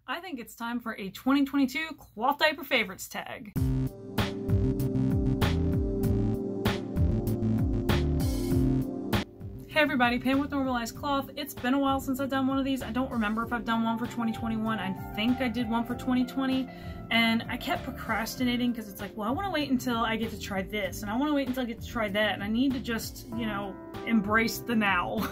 I think it's time for a 2022 cloth diaper favorites tag. Hey everybody, Pam with Normalized Cloth. It's been a while since I've done one of these. I don't remember if I've done one for 2021. I think I did one for 2020, and I kept procrastinating because it's like, well, I want to wait until I get to try this, and I want to wait until I get to try that, and I need to just, you know, embrace the now.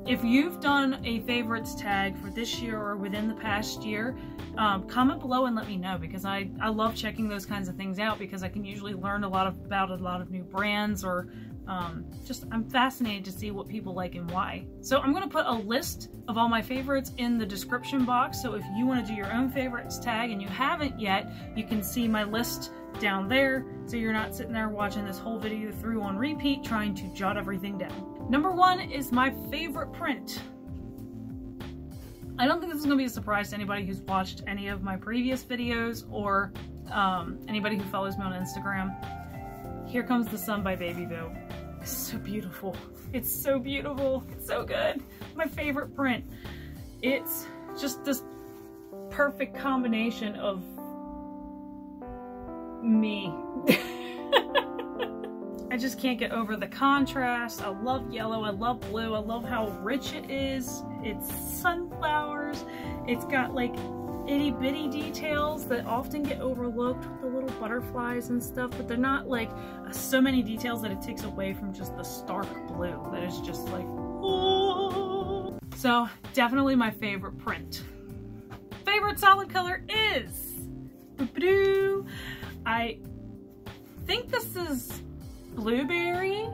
If you've done a favorites tag for this year or within the past year, comment below and let me know, because I love checking those kinds of things out, because I can usually learn about a lot of new brands, or I'm fascinated to see what people like and why. So I'm going to put a list of all my favorites in the description box, so if you want to do your own favorites tag and you haven't yet, you can see my list down there, so you're not sitting there watching this whole video through on repeat trying to jot everything down. Number one is my favorite print. I don't think this is going to be a surprise to anybody who's watched any of my previous videos, or anybody who follows me on Instagram. Here Comes the Sun by Baby Boo. It's so beautiful. It's so beautiful. It's so good. My favorite print. It's just this perfect combination of me. I just can't get over the contrast. I love yellow, I love blue, I love how rich it is. It's sunflowers. It's got like itty bitty details that often get overlooked with the little butterflies and stuff, but they're not like so many details that it takes away from just the stark blue that is just like, oh. So definitely my favorite print. Favorite solid color is, I think this is blueberry.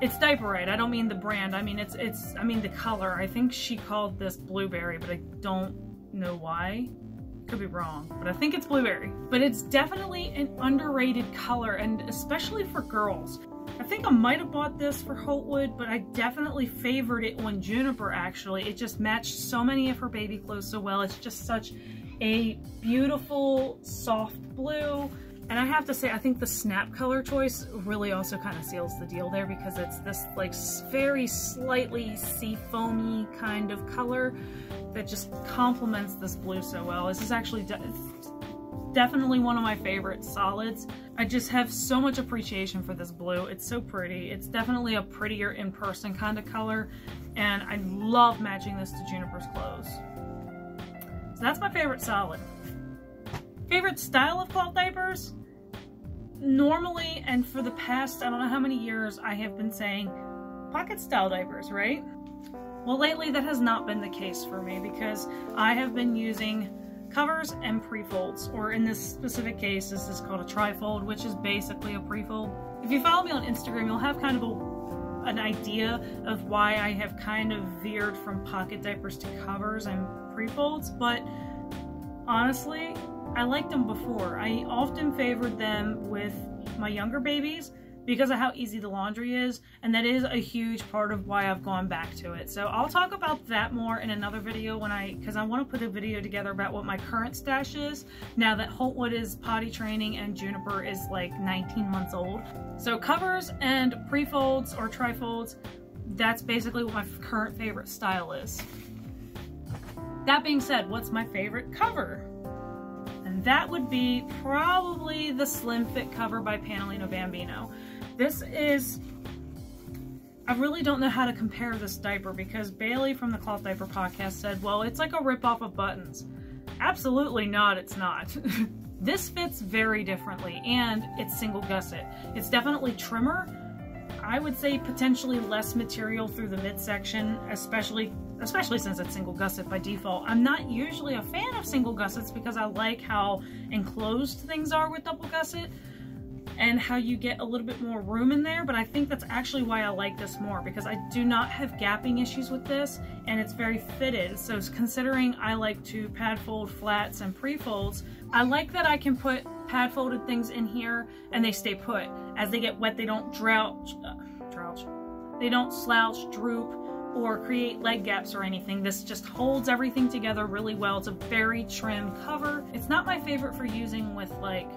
It's Diaper Right. I don't mean the brand. I mean I mean the color. I think she called this blueberry, but I don't know why. Could be wrong, but I think it's blueberry. But it's definitely an underrated color, and especially for girls. I think I might have bought this for Holtwood, but I definitely favored it on Juniper actually. It just matched so many of her baby clothes so well. It's just such a beautiful soft blue. And I have to say, I think the snap color choice really also kind of seals the deal there, because it's this like very slightly sea foamy kind of color that just complements this blue so well. This is actually definitely one of my favorite solids. I just have so much appreciation for this blue. It's so pretty. It's definitely a prettier in person kind of color, and I love matching this to Juniper's clothes. So that's my favorite solid. Favorite style of cloth diapers? Normally, and for the past, I don't know how many years, I have been saying pocket style diapers, right? Well, lately that has not been the case for me, because I have been using covers and pre-folds, or in this specific case, this is called a tri-fold, which is basically a pre-fold. If you follow me on Instagram, you'll have kind of an idea of why I have kind of veered from pocket diapers to covers and pre-folds, but honestly, I liked them before. I often favored them with my younger babies because of how easy the laundry is, and that is a huge part of why I've gone back to it. So I'll talk about that more in another video because I want to put a video together about what my current stash is now that Holtwood is potty training and Juniper is like 19 months old. So covers and pre-folds or tri-folds, that's basically what my current favorite style is. That being said, what's my favorite cover? And that would be probably the Slim Fit cover by Panolino Bambino. This is, I really don't know how to compare this diaper, because Bailey from the Cloth Diaper podcast said, well, it's like a rip-off of Buttons. Absolutely not, it's not. This fits very differently, and it's single gusset. It's definitely trimmer. I would say potentially less material through the midsection, especially since it's single gusset by default. I'm not usually a fan of single gussets because I like how enclosed things are with double gusset and how you get a little bit more room in there, but I think that's actually why I like this more, because I do not have gapping issues with this, and it's very fitted. So considering I like to pad fold flats and pre-folds, I like that I can put pad folded things in here and they stay put. As they get wet, they don't they don't slouch, droop, or create leg gaps or anything. This just holds everything together really well. It's a very trim cover. It's not my favorite for using with like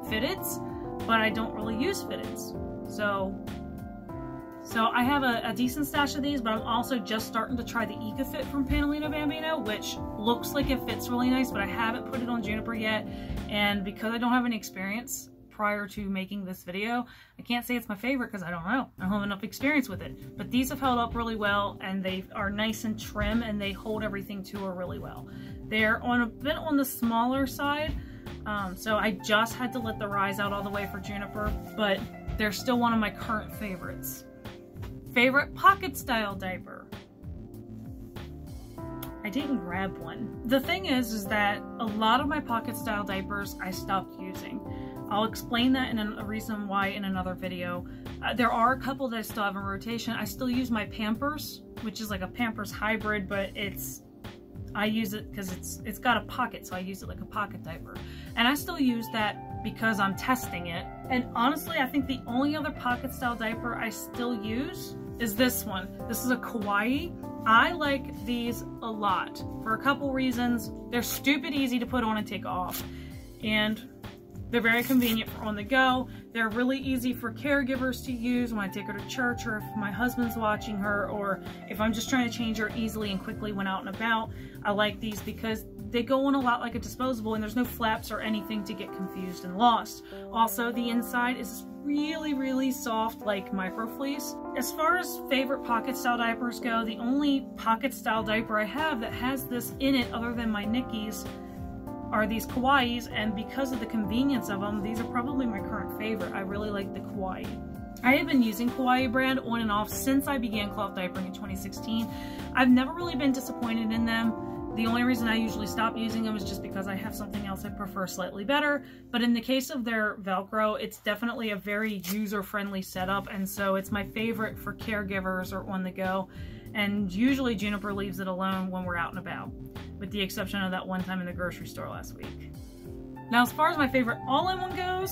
fitteds, but I don't really use fitteds. So So I have a decent stash of these, but I'm also just starting to try the EcoFit from Panolino Bambino, which looks like it fits really nice, but I haven't put it on Juniper yet. And because I don't have any experience prior to making this video, I can't say it's my favorite because I don't know. I don't have enough experience with it. But these have held up really well, and they are nice and trim, and they hold everything to her really well. They're a bit on the smaller side, so I just had to let the rise out all the way for Juniper, but they're still one of my current favorites. Favorite pocket style diaper. I didn't grab one. The thing is that a lot of my pocket style diapers I stopped using. I'll explain that in a reason why in another video. There are a couple that I still have in rotation. I still use my Pampers, which is like a Pampers hybrid, but I use it because it's got a pocket, so I use it like a pocket diaper. And I still use that because I'm testing it. And honestly, I think the only other pocket style diaper I still use is this one. This is a Kawaii. I like these a lot for a couple reasons. They're stupid easy to put on and take off, and they're very convenient for on the go. They're really easy for caregivers to use when I take her to church, or if my husband's watching her, or if I'm just trying to change her easily and quickly when out and about. I like these because they go on a lot like a disposable, and there's no flaps or anything to get confused and lost. Also, the inside is really, really soft, like microfleece. As far as favorite pocket style diapers go, the only pocket style diaper I have that has this in it other than my Nickies are these Kawaiis, and because of the convenience of them, these are probably my current favorite. I really like the Kawaii. I have been using Kawaii brand on and off since I began cloth diapering in 2016. I've never really been disappointed in them. The only reason I usually stop using them is just because I have something else I prefer slightly better. But in the case of their Velcro, it's definitely a very user-friendly setup, and so it's my favorite for caregivers or on the go. And usually Juniper leaves it alone when we're out and about, with the exception of that one time in the grocery store last week. Now, as far as my favorite all-in-one goes,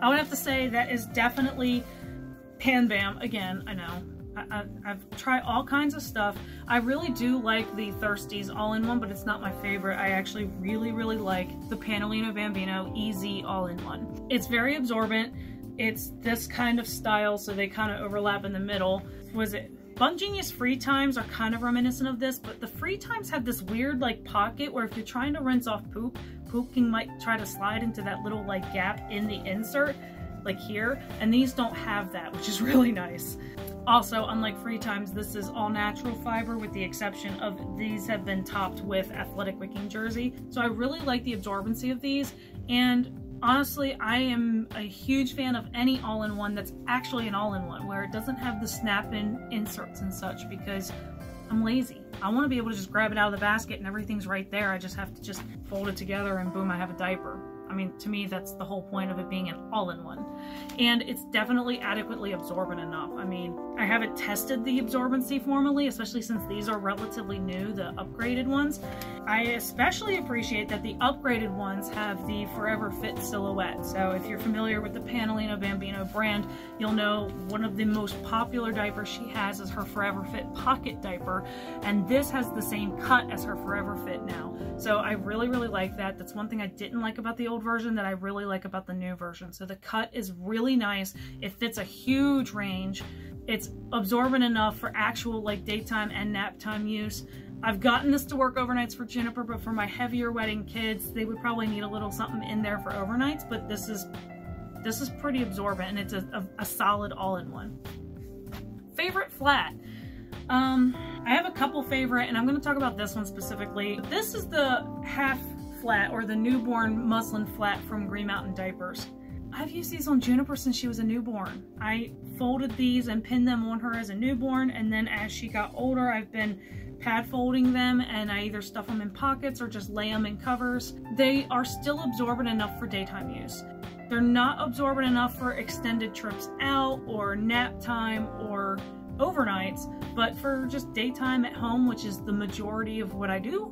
I would have to say that is definitely Pan Bam. Again, I know. I've tried all kinds of stuff. I really do like the Thirsties all-in-one, but it's not my favorite. I actually really, really like the Panolino Bambino Easy all-in-one. It's very absorbent. It's this kind of style, so they kind of overlap in the middle. Was it Bun Genius Free Times are kind of reminiscent of this, but the Free Times have this weird like pocket where if you're trying to rinse off poop might try to slide into that little like gap in the insert, like here, and these don't have that, which is really nice. Also, unlike Free Times, this is all natural fiber with the exception of these have been topped with athletic wicking jersey. So I really like the absorbency of these, and honestly, I am a huge fan of any all-in-one that's actually an all-in-one, where it doesn't have the snap-in inserts and such, because I'm lazy. I want to be able to just grab it out of the basket and everything's right there. I just have to just fold it together and boom, I have a diaper. I mean, to me, that's the whole point of it being an all-in-one. And it's definitely adequately absorbent enough. I mean, I haven't tested the absorbency formally, especially since these are relatively new, the upgraded ones. I especially appreciate that the upgraded ones have the Forever Fit silhouette. So if you're familiar with the Panolino Bambino brand, you'll know one of the most popular diapers she has is her Forever Fit pocket diaper. And this has the same cut as her Forever Fit now. So I really, really like that. That's one thing I didn't like about the old version that I really like about the new version. So the cut is really nice. It fits a huge range. It's absorbent enough for actual like daytime and nap time use. I've gotten this to work overnights for Juniper, but for my heavier wedding kids, they would probably need a little something in there for overnights, but this is pretty absorbent, and it's a solid all-in-one. Favorite flat. I have a couple favorite, and I'm going to talk about this one specifically. This is the half flat, or the newborn muslin flat from Green Mountain Diapers. I've used these on Juniper since she was a newborn. I folded these and pinned them on her as a newborn, and then as she got older, I've been pad folding them, and I either stuff them in pockets or just lay them in covers. They are still absorbent enough for daytime use. They're not absorbent enough for extended trips out or nap time or overnights, but for just daytime at home, which is the majority of what I do,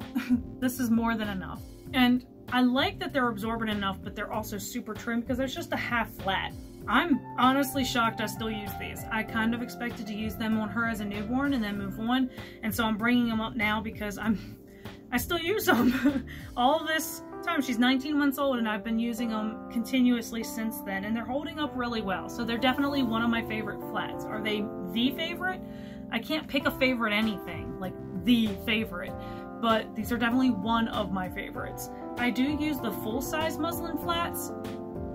this is more than enough. And I like that they're absorbent enough, but they're also super trim because there's just a half flat. I'm honestly shocked I still use these. I kind of expected to use them on her as a newborn and then move on, and so I'm bringing them up now because I'm I still use them. All this time. She's 19 months old and I've been using them continuously since then, and they're holding up really well. So they're definitely one of my favorite flats. Are they the favorite? I can't pick a favorite anything, like the favorite, but these are definitely one of my favorites. I do use the full-size muslin flats.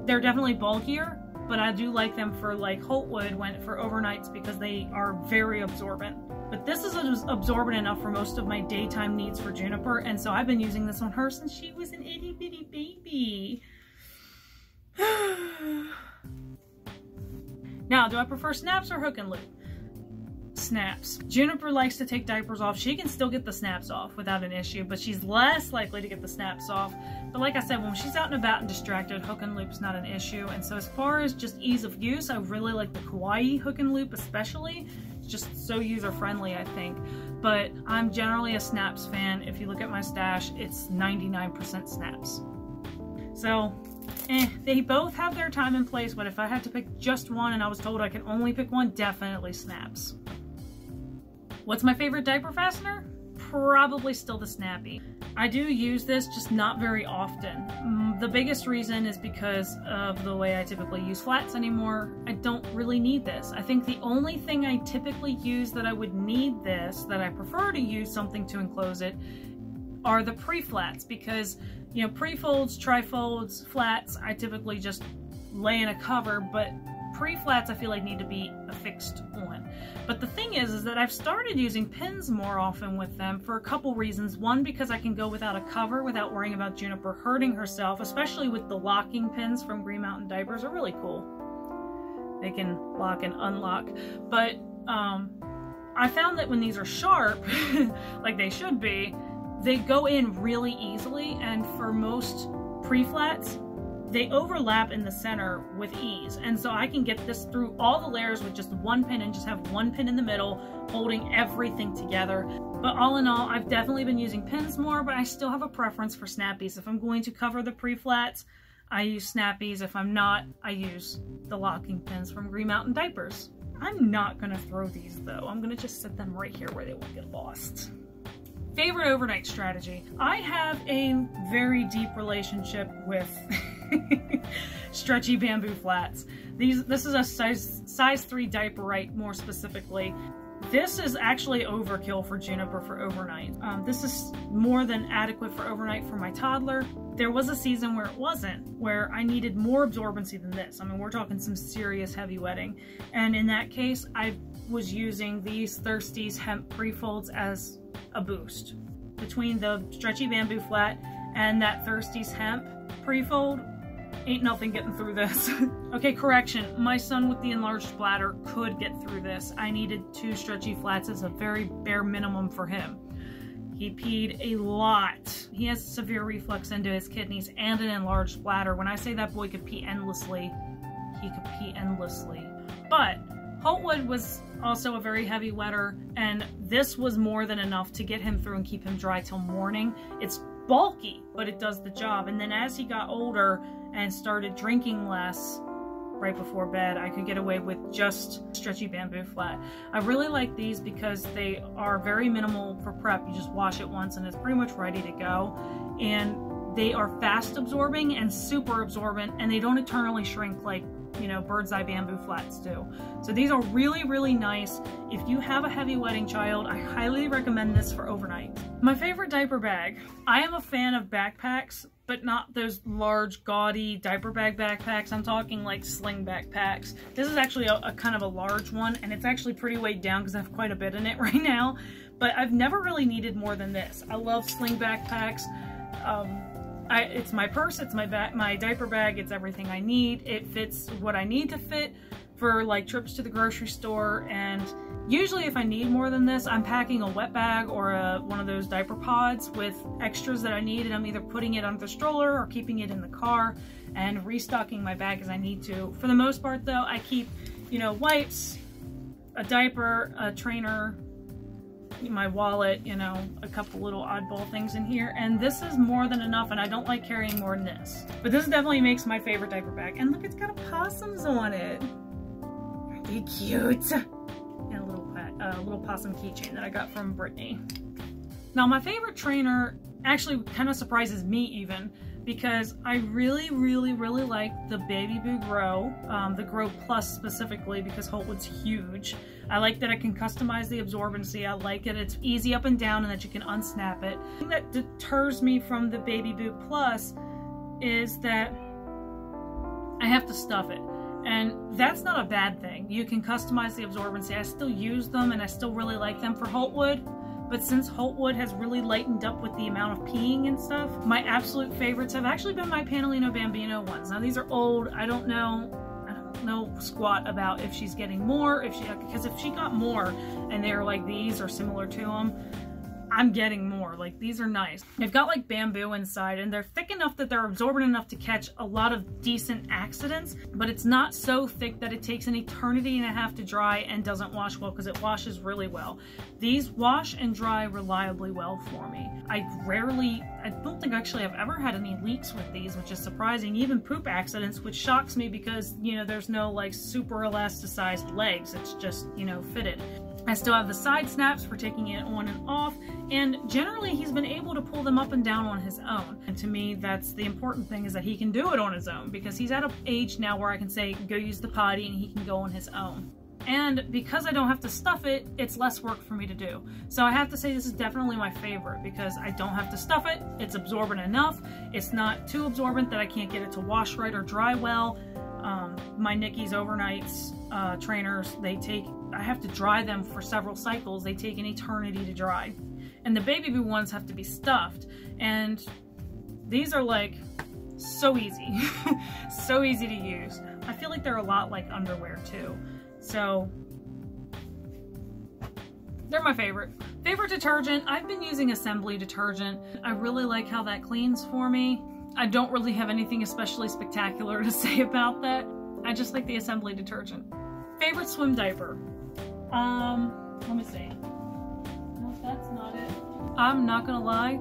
They're definitely bulkier, but I do like them for like Holtwood for overnights because they are very absorbent. But this is absorbent enough for most of my daytime needs for Juniper, and so I've been using this on her since she was an itty bitty baby. Now, do I prefer snaps or hook and loop? Snaps. Juniper likes to take diapers off. She can still get the snaps off without an issue, but she's less likely to get the snaps off. But like I said, when she's out and about and distracted, hook and loop's not an issue. And so as far as just ease of use, I really like the Kawaii hook and loop especially. It's just so user-friendly, I think. But I'm generally a snaps fan. If you look at my stash, it's 99% snaps. So, they both have their time and place, but if I had to pick just one and I was told I could only pick one, definitely snaps. What's my favorite diaper fastener? Probably still the Snappy. I do use this, just not very often. The biggest reason is because of the way I typically use flats anymore. I don't really need this. I think the only thing I typically use that I would need this, that I prefer to use something to enclose it, are the pre-flats, because, you know, pre-folds, tri-folds, flats, I typically just lay in a cover, but pre-flats I feel like need to be affixed on. But the thing is that I've started using pins more often with them for a couple reasons. One, because I can go without a cover without worrying about Juniper hurting herself, especially with the locking pins from Green Mountain Diapers. Are really cool. They can lock and unlock. But I found that when these are sharp, like they should be, they go in really easily, and for most pre-flats, they overlap in the center with ease. And so I can get this through all the layers with just one pin and just have one pin in the middle holding everything together. But all in all, I've definitely been using pins more, but I still have a preference for snappies. If I'm going to cover the pre-flats, I use snappies. If I'm not, I use the locking pins from Green Mountain Diapers. I'm not gonna throw these though. I'm gonna just set them right here where they won't get lost. Favorite overnight strategy. I have a very deep relationship with stretchy bamboo flats. This is a size 3 Diaperite more specifically. This is actually overkill for Juniper for overnight. This is more than adequate for overnight for my toddler. There was a season where it wasn't, where I needed more absorbency than this. I mean, we're talking some serious heavy wetting. And in that case, I was using these Thirsties hemp pre-folds as a boost. Between the stretchy bamboo flat and that Thirsties hemp pre-fold, ain't nothing getting through this. Okay, correction. My son with the enlarged bladder could get through this. I needed 2 stretchy flats as a very bare minimum for him. He peed a lot. He has severe reflux into his kidneys and an enlarged bladder. When I say that boy could pee endlessly, he could pee endlessly. But Holtwood was also a very heavy wetter, and this was more than enough to get him through and keep him dry till morning. It's bulky, but it does the job. And then as he got older and started drinking less right before bed, I could get away with just stretchy bamboo flat. I really like these because they are very minimal for prep. You just wash it once and it's pretty much ready to go. And they are fast absorbing and super absorbent, and they don't eternally shrink like, you know, bird's eye bamboo flats do. So these are really, really nice. If you have a heavy wetting child, I highly recommend this for overnight. My favorite diaper bag. I am a fan of backpacks, but not those large, gaudy diaper bag backpacks. I'm talking like sling backpacks. This is actually a kind of a large one, and it's actually pretty weighed down because I have quite a bit in it right now. But I've never really needed more than this. I love sling backpacks. It's my purse, it's my diaper bag, it's everything I need. It fits what I need to fit for like trips to the grocery store, and usually if I need more than this, I'm packing a wet bag or one of those diaper pods with extras that I need, and I'm either putting it under the stroller or keeping it in the car and restocking my bag as I need to. For the most part though, I keep, you know, wipes, a diaper, a trainer, my wallet, you know, a couple little oddball things in here, and this is more than enough, and I don't like carrying more than this. But this definitely makes my favorite diaper bag. And look, it's got possums on it. Aren't they cute? And a little possum keychain that I got from Brittany. Now my favorite trainer actually kind of surprises me even, because I really like the Baby Boo Grow, the Grow Plus specifically, because Holtwood's huge. I like that I can customize the absorbency. I like it. It's easy up and down and that you can unsnap it. The thing that deters me from the Baby Boo Plus is that I have to stuff it. And that's not a bad thing. You can customize the absorbency. I still use them and I still really like them for Holtwood. But since Holtwood has really lightened up with the amount of peeing and stuff, my absolute favorites have actually been my Panolino Bambino ones. Now these are old. I don't know squat about if she's getting more, because if she got more and they're like these or similar to them, I'm getting more. Like, these are nice. They've got like bamboo inside and they're thick enough that they're absorbent enough to catch a lot of decent accidents, but it's not so thick that it takes an eternity and a half to dry and doesn't wash well, because it washes really well. These wash and dry reliably well for me. I don't think actually I've ever had any leaks with these, which is surprising. Even poop accidents, which shocks me because, you know, there's no like super elasticized legs. It's just, you know, fitted. I still have the side snaps for taking it on and off, and generally he's been able to pull them up and down on his own. And to me, that's the important thing, is that he can do it on his own, because he's at an age now where I can say, go use the potty, and he can go on his own. And because I don't have to stuff it, it's less work for me to do. So I have to say this is definitely my favorite, because I don't have to stuff it, it's absorbent enough, it's not too absorbent that I can't get it to wash right or dry well. My Nicky's overnights trainers, I have to dry them for several cycles. They take an eternity to dry. And the Baby Boo ones have to be stuffed. And these are like so easy. So easy to use. I feel like they're a lot like underwear too. So they're my favorite. Favorite detergent, I've been using Assembly detergent. I really like how that cleans for me. I don't really have anything especially spectacular to say about that. I just like the Assembly detergent. Favorite swim diaper. Let me see. No, that's not it. I'm not gonna lie,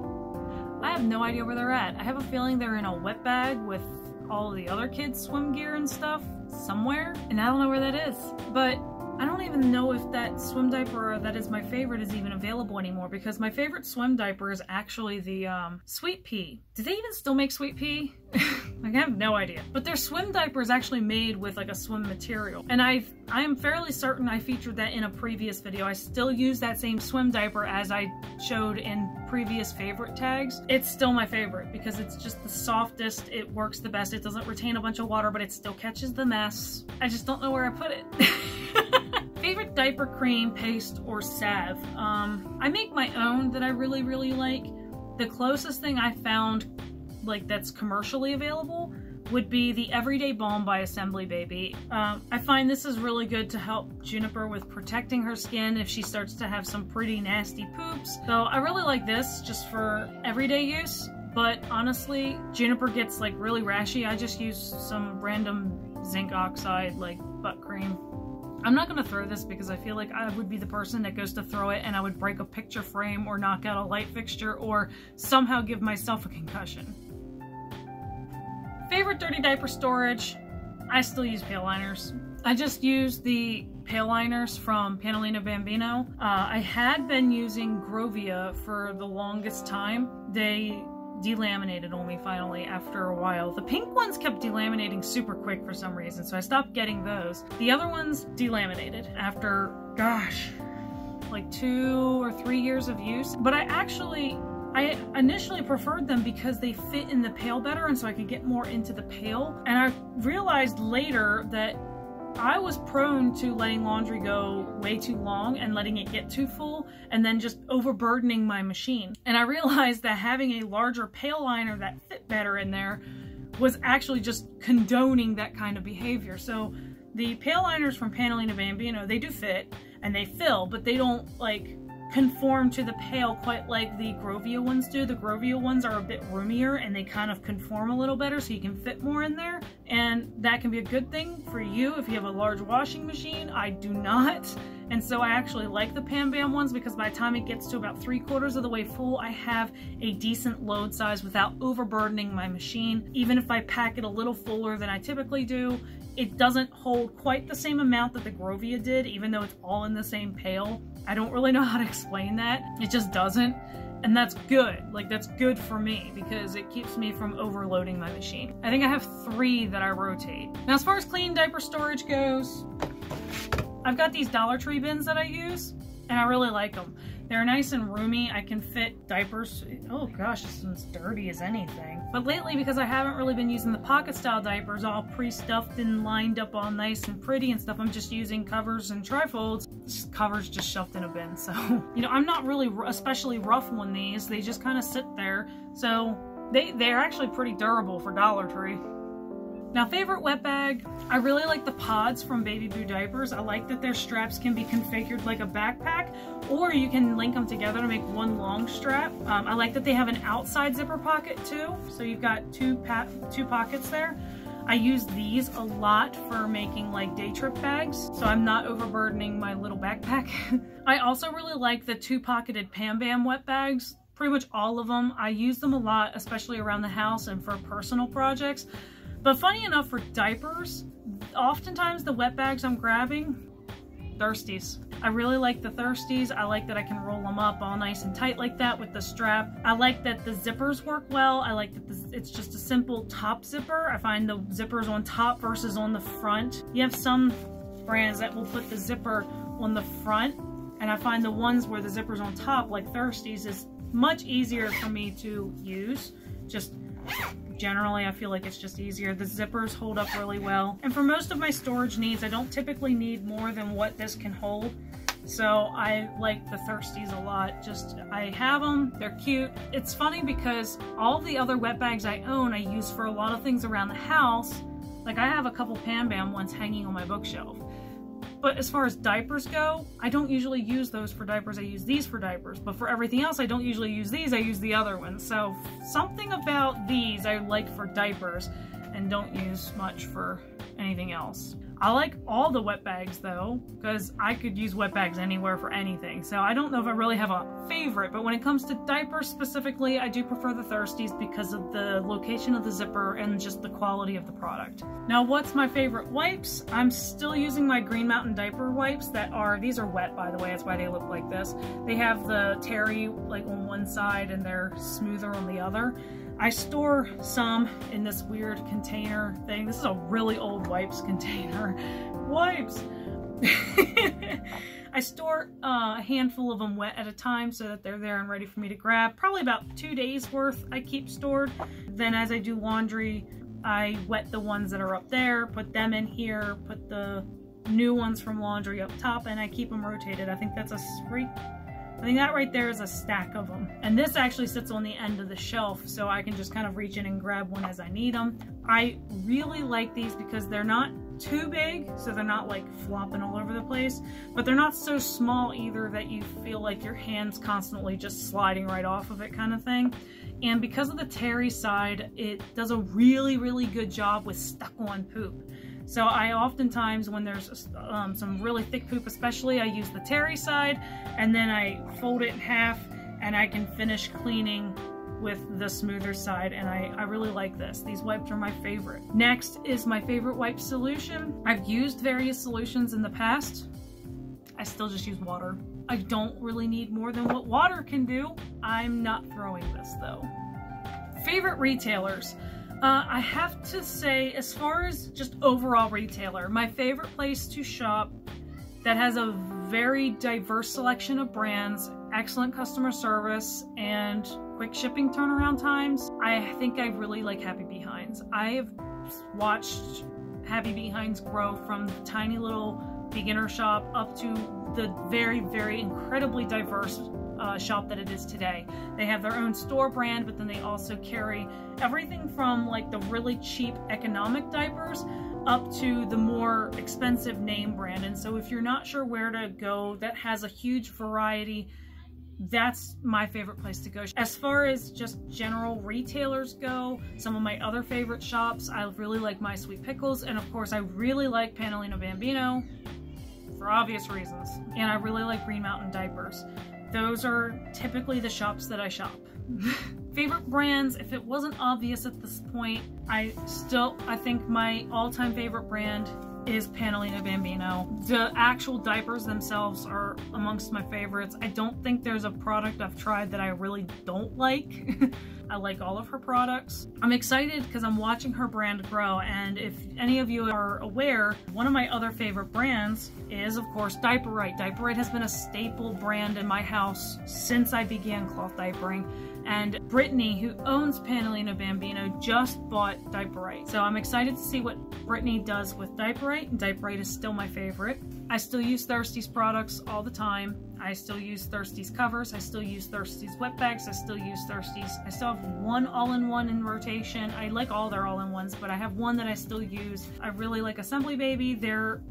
I have no idea where they're at. I have a feeling they're in a Wetbag with all of the other kids' swim gear and stuff somewhere, and I don't know where that is. But I don't even know if that swim diaper that is my favorite is even available anymore, because my favorite swim diaper is actually the Sweet Pea. Do they even still make Sweet Pea? Like, I have no idea. But their swim diaper is actually made with like a swim material. And I am fairly certain I featured that in a previous video. I still use that same swim diaper as I showed in previous favorite tags. It's still my favorite because it's just the softest, it works the best, it doesn't retain a bunch of water, but it still catches the mess. I just don't know where I put it. Favorite diaper cream, paste, or salve? I make my own that I really like. The closest thing I found like that's commercially available would be the Everyday Balm by Assembly Baby. I find this is really good to help Juniper with protecting her skin if she starts to have some pretty nasty poops. So I really like this just for everyday use, but honestly, Juniper gets like really rashy. I just use some random zinc oxide like butt cream. I'm not gonna throw this because I feel like I would be the person that goes to throw it and I would break a picture frame or knock out a light fixture or somehow give myself a concussion. Favorite dirty diaper storage? I still use pail liners. I just use the pail liners from Panolino Bambino. I had been using Grovia for the longest time. They delaminated on me finally after a while. The pink ones kept delaminating super quick for some reason, so I stopped getting those. The other ones delaminated after, gosh, like 2 or 3 years of use. But I initially preferred them because they fit in the pail better and so I could get more into the pail. And I realized later that I was prone to letting laundry go way too long and letting it get too full and then just overburdening my machine. And I realized that having a larger pail liner that fit better in there was actually just condoning that kind of behavior. So the pail liners from Panolino Bambino, they do fit and they fill, but they don't like conform to the pail quite like the Grovia ones do. The Grovia ones are a bit roomier and they kind of conform a little better so you can fit more in there. And that can be a good thing for you if you have a large washing machine. I do not. And so I actually like the Pam Bam ones because by the time it gets to about 3/4 of the way full, I have a decent load size without overburdening my machine. Even if I pack it a little fuller than I typically do, it doesn't hold quite the same amount that the Grovia did, even though it's all in the same pail. I don't really know how to explain that. It just doesn't. And that's good. Like, that's good for me because it keeps me from overloading my machine. I think I have 3 that I rotate. Now, as far as clean diaper storage goes, I've got these Dollar Tree bins that I use, and I really like them. They're nice and roomy. I can fit diapers. Oh gosh, this one's dirty as anything. But lately, because I haven't really been using the pocket style diapers all pre-stuffed and lined up all nice and pretty and stuff, I'm just using covers and trifolds. Covers just shoved in a bin. So, you know, I'm not really especially rough on these. They just kind of sit there. So they're actually pretty durable for Dollar Tree. Now, favorite wet bag, I really like the pods from Baby Boo Diapers. I like that their straps can be configured like a backpack, or you can link them together to make one long strap. I like that they have an outside zipper pocket too, so you've got two pockets there. I use these a lot for making like day trip bags, so I'm not overburdening my little backpack. I also really like the 2-pocketed Pam Bam wet bags. Pretty much all of them. I use them a lot, especially around the house and for personal projects. But funny enough, for diapers, oftentimes the wet bags I'm grabbing, Thirsties. I really like the Thirsties. I like that I can roll them up all nice and tight like that with the strap. I like that the zippers work well. I like that it's just a simple top zipper. I find the zippers on top versus on the front. You have some brands that will put the zipper on the front, and I find the ones where the zipper's on top, like Thirsties, is much easier for me to use. Just generally, I feel like it's just easier. The zippers hold up really well. And for most of my storage needs, I don't typically need more than what this can hold. So I like the Thirsties a lot. Just, I have them, they're cute. It's funny because all the other wet bags I own, I use for a lot of things around the house. Like, I have a couple Pam Bam ones hanging on my bookshelf. But as far as diapers go, I don't usually use those for diapers. I use these for diapers. But for everything else, I don't usually use these. I use the other ones. So something about these I like for diapers and don't use much for anything else. I like all the wet bags though, because I could use wet bags anywhere for anything. So I don't know if I really have a favorite, but when it comes to diapers specifically, I do prefer the Thirsties because of the location of the zipper and just the quality of the product. Now, what's my favorite wipes? I'm still using my Green Mountain diaper wipes these are wet, by the way, that's why they look like this. They have the terry like on one side and they're smoother on the other. I store some in this weird container thing. This is a really old wipes container. Wipes! I store a handful of them wet at a time so that they're there and ready for me to grab. Probably about 2 days worth I keep stored. Then as I do laundry, I wet the ones that are up there, put them in here, put the new ones from laundry up top, and I keep them rotated. I think that's I think that right there is a stack of them. And this actually sits on the end of the shelf, so I can just kind of reach in and grab one as I need them. I really like these because they're not too big, so they're not like flopping all over the place, but they're not so small either that you feel like your hand's constantly just sliding right off of it kind of thing. And because of the terry side, it does a really, really good job with stuck on poop. So I oftentimes, when there's some really thick poop especially, I use the terry side and then I fold it in half and I can finish cleaning with the smoother side, and I really like this. These wipes are my favorite. Next is my favorite wipe solution. I've used various solutions in the past. I still just use water. I don't really need more than what water can do. I'm not throwing this though. Favorite retailers. I have to say, as far as just overall retailer, my favorite place to shop that has a very diverse selection of brands, excellent customer service, and quick shipping turnaround times, I think I really like Happy Behinds. I have watched Happy Behinds grow from the tiny little beginner shop up to the very, very incredibly diverse shop that it is today. They have their own store brand, but then they also carry everything from like the really cheap economic diapers up to the more expensive name brand. And so if you're not sure where to go, that has a huge variety. That's my favorite place to go. As far as just general retailers go, some of my other favorite shops, I really like My Sweet Pickles, and of course I really like Panolino Bambino for obvious reasons, and I really like Green Mountain Diapers. Those are typically the shops that I shop. Favorite brands, if it wasn't obvious at this point, I think my all-time favorite brand is Panolino Bambino. The actual diapers themselves are amongst my favorites. I don't think there's a product I've tried that I really don't like. I like all of her products. I'm excited because I'm watching her brand grow, and if any of you are aware, one of my other favorite brands is, of course, Diaper-Right. Diaper-Right has been a staple brand in my house since I began cloth diapering, and Brittany, who owns Panolino Bambino, just bought Diaper-Right. So I'm excited to see what Brittany does with Diaper-Right, and Diaper-Right is still my favorite. I still use Thirsty's products all the time. I still use Thirsty's covers. I still use Thirsty's wet bags. I still use Thirsty's. I still have one all-in-one in rotation. I like all their all-in-ones, but I have one that I still use. I really like Assembly Baby.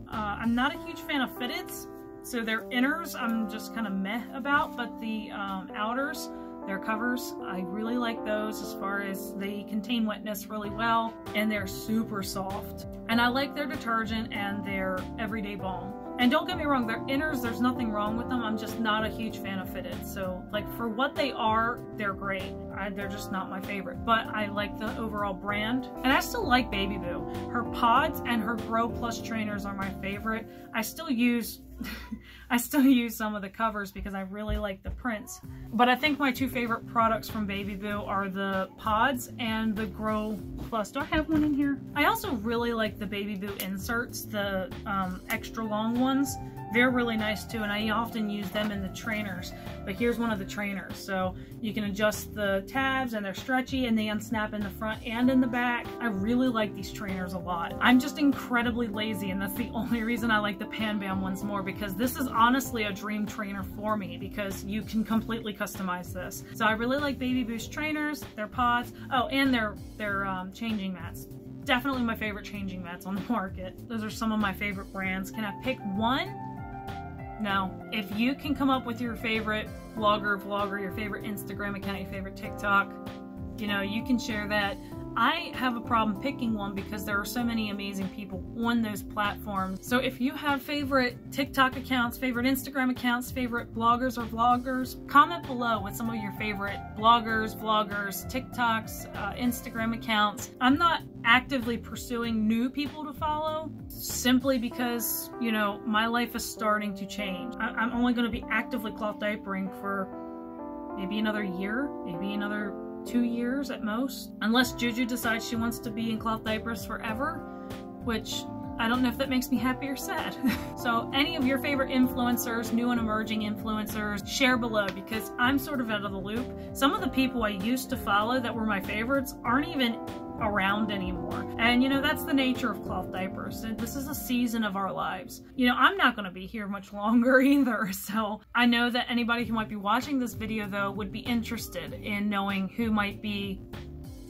I'm not a huge fan of fitteds, so their inners I'm just kind of meh about, but the outers, their covers, I really like those as far as they contain wetness really well, and they're super soft. And I like their detergent and their everyday balm. And don't get me wrong, their inners, there's nothing wrong with them. I'm just not a huge fan of fitted. So like for what they are, they're great. They're just not my favorite, but I like the overall brand. And I still like Baby Boo. Her pods and her Grow Plus trainers are my favorite. I still use some of the covers because I really like the prints. But I think my two favorite products from Baby Boo are the pods and the Grow Plus. Do I have one in here? I also really like the Baby Boo inserts, the extra long ones. They're really nice too, and I often use them in the trainers. But here's one of the trainers. So you can adjust the tabs, and they're stretchy, and they unsnap in the front and in the back. I really like these trainers a lot. I'm just incredibly lazy, and that's the only reason I like the Pan Bam ones more, because this is honestly a dream trainer for me, because you can completely customize this. So I really like Baby Boo's trainers, their pods, oh, and their changing mats. Definitely my favorite changing mats on the market. Those are some of my favorite brands. Can I pick one? No. If you can come up with your favorite vlogger, your favorite Instagram account, your favorite TikTok, you know, you can share that. I have a problem picking one because there are so many amazing people on those platforms. So if you have favorite TikTok accounts, favorite Instagram accounts, favorite bloggers or vloggers, comment below with some of your favorite bloggers, vloggers, TikToks, Instagram accounts. I'm not actively pursuing new people to follow simply because, you know, my life is starting to change. I'm only going to be actively cloth diapering for maybe another year, maybe another 2 years at most, unless Juju decides she wants to be in cloth diapers forever, which I don't know if that makes me happy or sad. So any of your favorite influencers, new and emerging influencers, share below, because I'm sort of out of the loop. Some of the people I used to follow that were my favorites aren't even around anymore. And you know, that's the nature of cloth diapers. This is a season of our lives. You know, I'm not going to be here much longer either. So I know that anybody who might be watching this video though would be interested in knowing who might be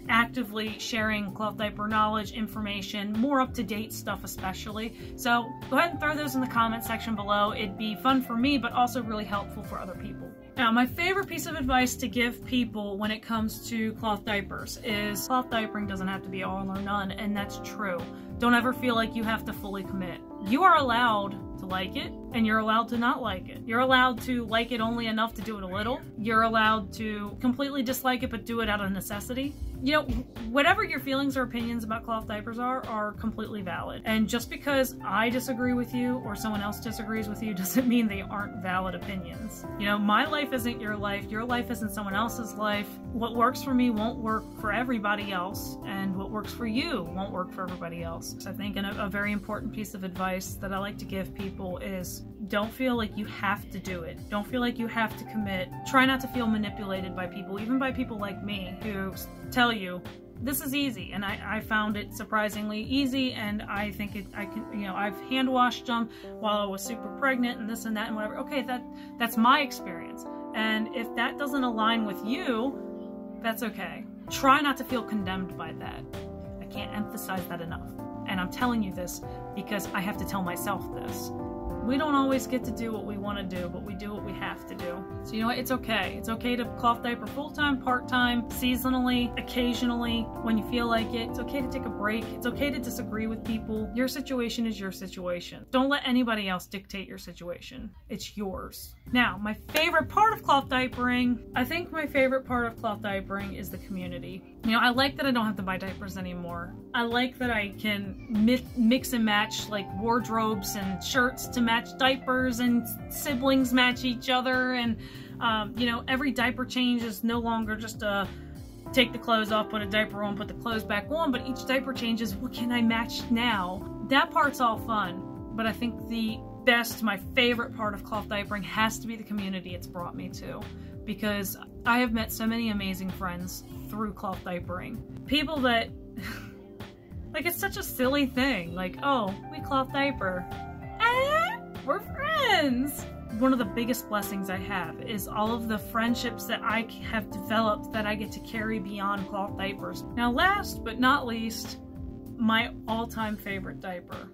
actively sharing cloth diaper knowledge, information, more up-to-date stuff especially. So go ahead and throw those in the comment section below. It'd be fun for me, but also really helpful for other people. Now, my favorite piece of advice to give people when it comes to cloth diapers is cloth diapering doesn't have to be all or none, and that's true. Don't ever feel like you have to fully commit. You are allowed to like it, and you're allowed to not like it. You're allowed to like it only enough to do it a little. You're allowed to completely dislike it, but do it out of necessity. You know, whatever your feelings or opinions about cloth diapers are completely valid. And just because I disagree with you or someone else disagrees with you doesn't mean they aren't valid opinions. You know, my life isn't your life isn't someone else's life. What works for me won't work for everybody else, and what works for you won't work for everybody else. I think a very important piece of advice that I like to give people is don't feel like you have to do it. Don't feel like you have to commit. Try not to feel manipulated by people, even by people like me who tell you this is easy, and I found it surprisingly easy, and I think I can, you know, I've hand washed them while I was super pregnant and this and that and whatever. Okay, that's my experience, and if that doesn't align with you, that's okay. Try not to feel condemned by that. I can't emphasize that enough, and I'm telling you this because I have to tell myself this. We don't always get to do what we want to do, but we do what we have to do. So you know what? It's okay. It's okay to cloth diaper full-time, part-time, seasonally, occasionally, when you feel like it. It's okay to take a break. It's okay to disagree with people. Your situation is your situation. Don't let anybody else dictate your situation. It's yours. Now, my favorite part of cloth diapering, I think my favorite part of cloth diapering is the community. You know, I like that I don't have to buy diapers anymore. I like that I can mix and match like wardrobes and shirts to match diapers, and siblings match each other, and you know, every diaper change is no longer just a take the clothes off, put a diaper on, put the clothes back on, but each diaper change is what can I match now? That part's all fun, but I think the best, my favorite part of cloth diapering has to be the community it's brought me to, because I have met so many amazing friends through cloth diapering. People that, like, it's such a silly thing, like, oh, we cloth diaper. We're friends! One of the biggest blessings I have is all of the friendships that I have developed that I get to carry beyond cloth diapers. Now, last but not least, my all-time favorite diaper.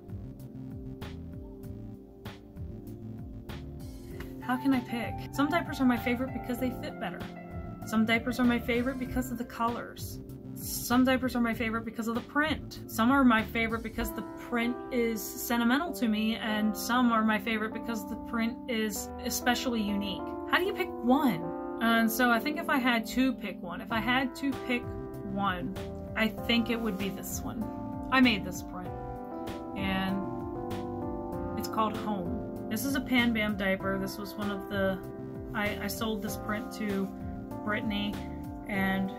How can I pick? Some diapers are my favorite because they fit better. Some diapers are my favorite because of the colors. Some diapers are my favorite because of the print. Some are my favorite because the print is sentimental to me, and some are my favorite because the print is especially unique. How do you pick one? And so I think if I had to pick one, I think it would be this one. I made this print, and it's called Home. This is a Pan Bam diaper. This was one of the, I sold this print to Brittany, and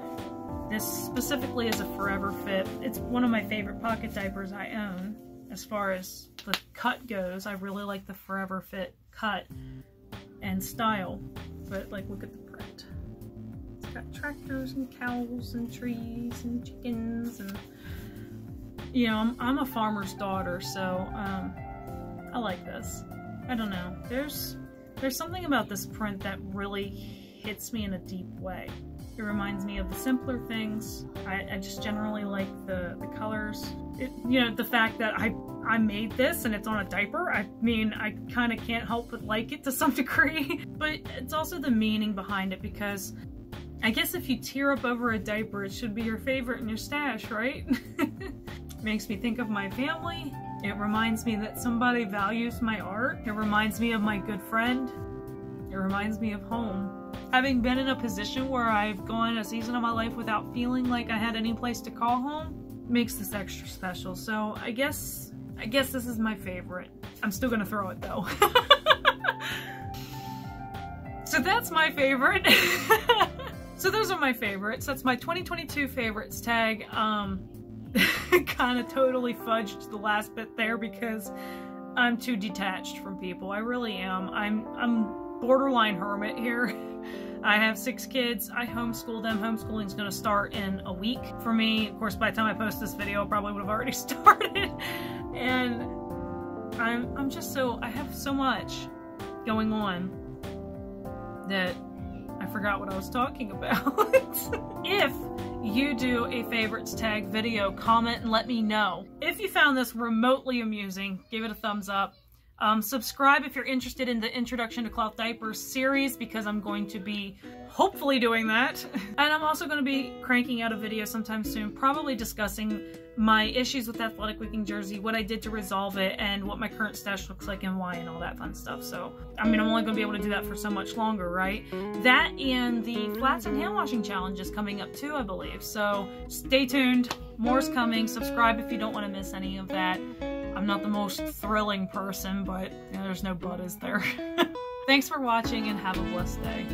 this specifically is a forever fit. It's one of my favorite pocket diapers I own. As far as the cut goes, I really like the forever fit cut and style. But like, look at the print. It's got tractors and cows and trees and chickens, and you know, I'm a farmer's daughter, so I like this. I don't know. There's something about this print that really hits me in a deep way. It reminds me of the simpler things. I just generally like the colors. You know, the fact that I made this and it's on a diaper, I mean, I kind of can't help but like it to some degree. But it's also the meaning behind it, because I guess if you tear up over a diaper, it should be your favorite in your stash, right? Makes me think of my family. It reminds me that somebody values my art. It reminds me of my good friend. It reminds me of home. Having been in a position where I've gone a season of my life without feeling like I had any place to call home makes this extra special. So I guess this is my favorite. I'm still gonna throw it though. So that's my favorite. So those are my favorites. That's my 2022 favorites tag. Kind of totally fudged the last bit there because I'm too detached from people. I really am. I'm borderline hermit here. I have 6 kids. I homeschool them. Homeschooling's gonna start in a week for me. Of course, by the time I post this video, it probably would have already started. And I'm just so, I have so much going on that I forgot what I was talking about. If you do a favorites tag video, comment and let me know. If you found this remotely amusing, give it a thumbs up. Subscribe if you're interested in the Introduction to Cloth Diapers series, because I'm going to be hopefully doing that. And I'm also going to be cranking out a video sometime soon, probably discussing my issues with Athletic Wicking Jersey, what I did to resolve it, and what my current stash looks like and why, and all that fun stuff. So, I mean, I'm only going to be able to do that for so much longer, right? That and the flats and hand washing challenge is coming up too, I believe. So stay tuned. More's coming. Subscribe if you don't want to miss any of that. I'm not the most thrilling person, but you know, there's no but, is there? Thanks for watching and have a blessed day.